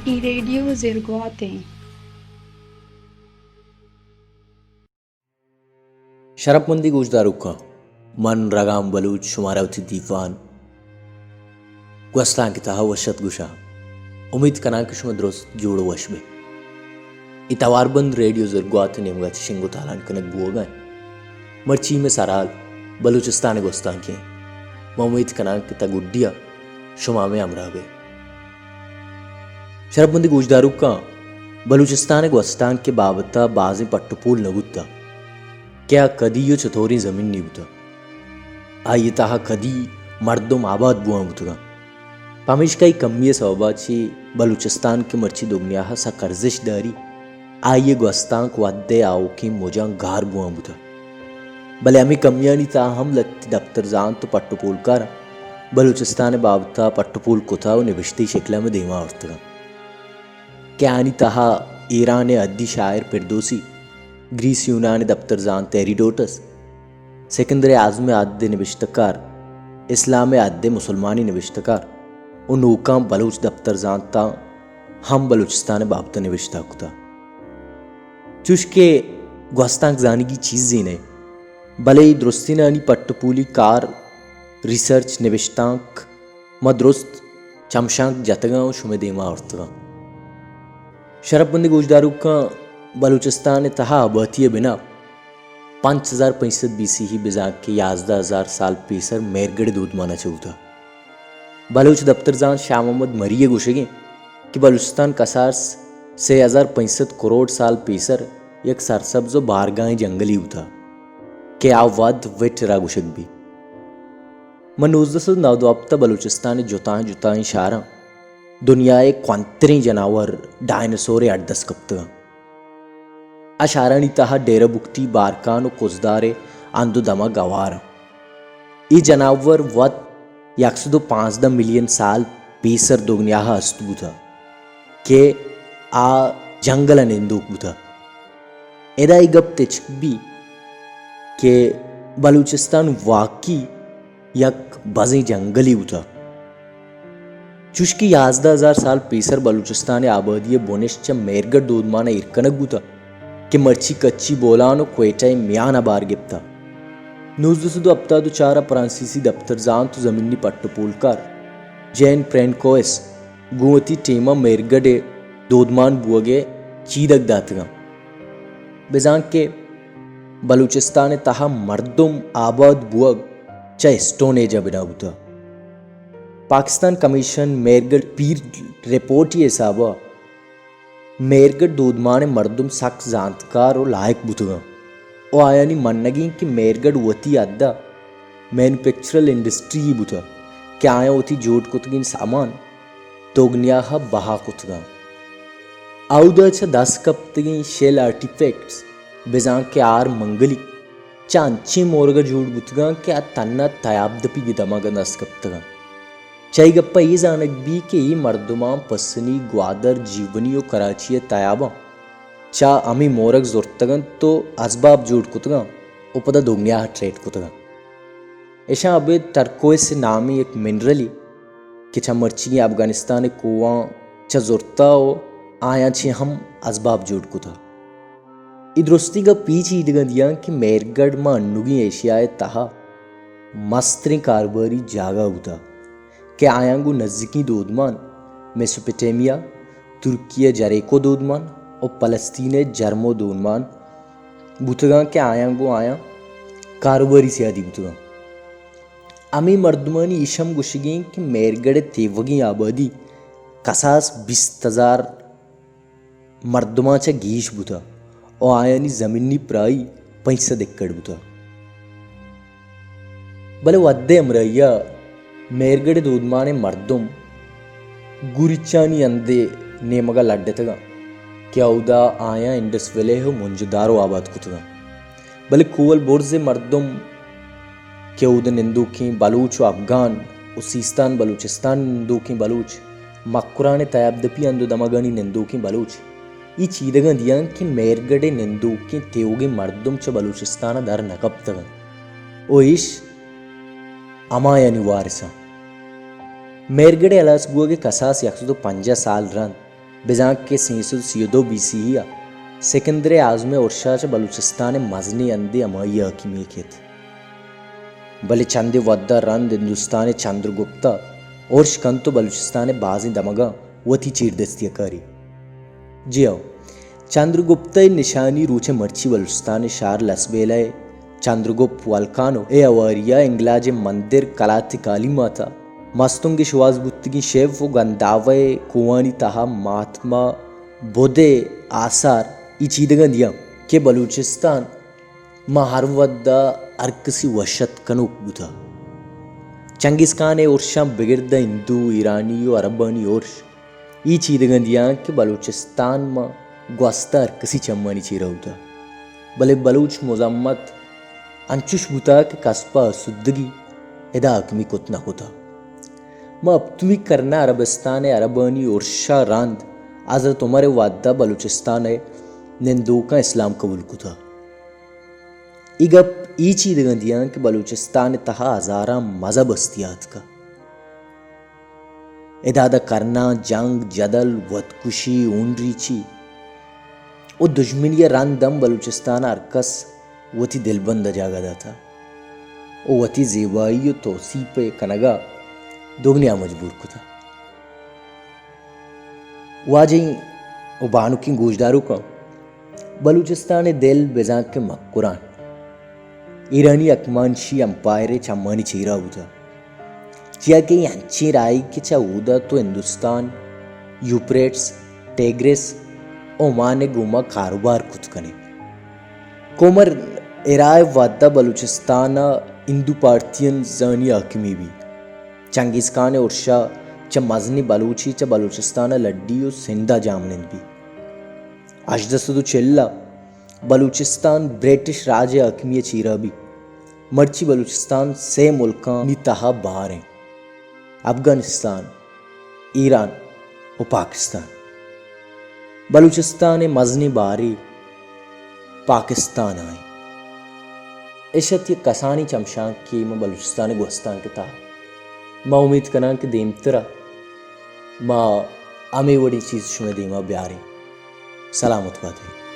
I radio zirguate. شرفمندی گوشداروکا من رگام بلوچ شماراوتی دیوان گوستان کی تاها وشت گوشا امید کنان که شما درست جوڑو وش بی اتوار بند ریڈیو زرگوات نیمگا چی شنگو تالان کنک بوگا مرچی میں سرال بلوچستان گوستان کی ما امید کنان که تا گوڑیا شما میں امرا بی شرفمندی گوشداروکا بلوچستان گوستان کے بابتا بازی پٹپول نگوتا کیا کدیو چطوری زمین نہیں ہوتا آئی تاہا کدی مردم آباد بوان ہوتا پامیش کئی کمی سوابا چی بلوچستان کے مرچی دوگنیاہا سا کرزش داری آئیے گوستان کو ادے آو کی موجان گار بوان ہوتا بلے ہمیں کمیانی تاہم لگتی دفتر زان تو پٹو پول کارا بلوچستان بابتا پٹو پول کتا و نوشتی شکلہ میں دیما ہوتا کیا آنی تاہا ایران ادی شاعر پردوسی گریس یونان دفتر زان تیریڈوٹس سکندر اعظم عدد نوشتکار اسلام عدد مسلمانی نوشتکار و نوکام بلوچ دفتر زان تا ہم بلوچستان بابتا نوشتا کتا چوشکے گوستانک زانگی چیز زینے بلے درستی نانی پٹپولی کار ریسرچ نوشتانک مدرست چمشانک جتگاں و شمی دیما آرتگاں شرف بندی گوشدارو کا بلوچستان تہا آبادی بنا 5500 BC ہی بزاک کے 11,000 سال پیسر میرگڑ دودھ مانا چاہتا بلوچ دفتر زان شاہ محمد مریے گوشگیں کہ بلوچستان کسار 6,500 کروڑ سال پیسر یک سرسبز و بارگاہیں جنگلی ہوتا کہ آواد ویٹ را گوشگ بھی من 1992 بلوچستان جتائیں شارہ دنیائے کوانترین جناور ڈائنسور اڈس کپتا اشارانی تاہا ڈیرہ بکتی بارکان و کزدارے اندو دما گوار ای جناور ود 115 ملین سال پیسر دوگنیاہا استو بوتا کہ آ جنگل نندوک بوتا ایدائی گپ تچک بھی کہ بلوچستان واقعی یک بزیں جنگلی بوتا چوشکی 11,000 سال پیسر بلوچستان آبادی بونشچا میرگڑ دودمانا ارکنک بوتا کہ مرچی کچی بولانو کوئٹائی میانا بار گپتا 1972 چارہ فرانسیسی دفتر زان تو زمینی پٹو پولکار جین پرینکویس گوتی ٹیما میرگڑے دودمان بوگے چیدک داتگا بزان کے بلوچستان تاہا مردم آباد بوگ چا اسٹون ایجا بنا ہوتا پاکستان کمیشن میرگڑ پیر ریپورٹی حسابا میرگڑ دودمان مردم سخت زانتکار و لائق بوتگا او آیانی منگیں کہ میرگڑ وطی عدہ مینوفیکچرل انڈسٹری ہی بوتا کہ آیا وطی جوڑ کتگین سامان دوگنیاہا بہا کتگا آو دا چا 10 کپتگین شیل آرٹیفیکٹس بزان کے آر منگلی چانچی مورگا جوڑ بوتگا کہ آ تنہ تیاب دپی گی دماغا 10 کپتگا چاہی گپا یہ زانک بھی کہ یہ مردمان پسنی گوادر جیونی و کراچی تیابا چاہ امی مورگ زورتگن تو اسباب جوڑ کتگا او پدا دوگنیاہ ٹریٹ کتگا ایشاں ابھی ٹرکویس نامی ایک منرلی کہ چاہ مرچی افغانستان کوان چاہ زورتا ہو آیا چھ ہم اسباب جوڑ کتا ادرستی کا پیچھ ایدگا دیا کہ میرگڑ ماں انوگی ایشیاء تہا مستری کارباری جاگا ہوتا کہ آیانگو نزدیکی دودمان میسوپوٹیمیا ترکیہ جریکو دودمان اور فلسطین جرمو دودمان بوتگاں کہ آیانگو آیا کاروباری سیادی بوتگاں امی مردمانی ایشم گوشگیں کہ میرگڑ تیوگی آبادی کساس 20,000 مردمان چا گیش بوتا اور آیانی زمینی پرائی 500 ایکڑ بوتا بلے ودے امرائیہ میرگڑ دودمان مردم گوریچانی اندے نیمگا لڈتگا کیا اودا آیا انڈس ویلے ہو منجدارو آباد کتگا بلے کول بورز مردم کیا اودا نندوکیں بلوچ و افغان و سیستان بلوچستان نندوکیں بلوچ مکران تیاب دپی اندو دمگانی نندوکیں بلوچ یہ چیدگا دیاں کہ میرگڑ نندوکیں تیوگے مردم چا بلوچستان در نکبتگا او ایش اما یعنی وارسا میرگڑ الاس گوگے کساس 150 سال رن بزانک کے 332 BCE سکندر اعظم ارشا بلوچستان مزنی اندے امائی حکیمی کھیت بلے چند ودہ رند ہندوستان چندر گپتا اور شکنتو بلوچستان بازی دمگا وتی چیر دستی کاری جی آؤ چندر گپتا نشانی روچے مرچی بلوچستان شار لسبیلائے چندر گپ والکانو اے اواریا انگلاج مندر کلات کالی ماتا مستنگ شواز بتگی شیف و گنداوے کوانی تہا مہاتما بودھے آثار ای چیدگان دیا کہ بلوچستان مہر ودہ ارکسی وشت کنوک بوتا چنگیز خان اورشان بگردہ ہندو ایرانی و عربانی اورش ای چیدگان دیا کہ بلوچستان ما گوستا ارکسی چمانی چیرہ ہوتا بلے بلوچ مزمت انچوش بوتا کہ قصبہ سدگی ادا حکمی کتنا ہوتا ما اب تمی کرنا عربستان عربانی اورشا راند حضرت عمر وعدہ بلوچستان نندوکا اسلام قبول کتا ایگا ای چیز گندیاں کہ بلوچستان تہا ہزارہ مذہب استیات کا ادادہ کرنا جنگ جدل ودکشی اونری چی او دشمنی راندم بلوچستان ارکس وتی دل بند جاگا داتا او وتی زیبائی و توصیف کنگا دوگنیا مجبور کتا واجہیں او بانو کی گوشدارو کا بلوچستان دل بزان کے مکران ایرانی اکمانشی امپائر چمانی چیرہ ہوتا چیا کہ ہنچی رائی کی چاہودا تو ہندوستان یوپریٹس ٹیگریس اومان گوما کاروبار کت کنے کومر ارائے وعدہ بلوچستان ہندو پارتین زانی حاکمی بھی چنگیز خان ارشا چا مزنی بلوچی چا بلوچستان لڈی و سندہ جامنند بھی اجدسدو چلہ بلوچستان برٹش راج حاکمی چیرہ بھی مرچی بلوچستان سے ملکان نی تہا باہر ہیں افغانستان ایران و پاکستان بلوچستان مزنی باری پاکستان آئیں اشت یہ کسانی چمشان کی میں بلوچستان گوستان کے تاہ ما امید کرنا کہ دیم ترہ ما ہمیں وڑی چیز شمیں دیما بیاری سلامت بات ہے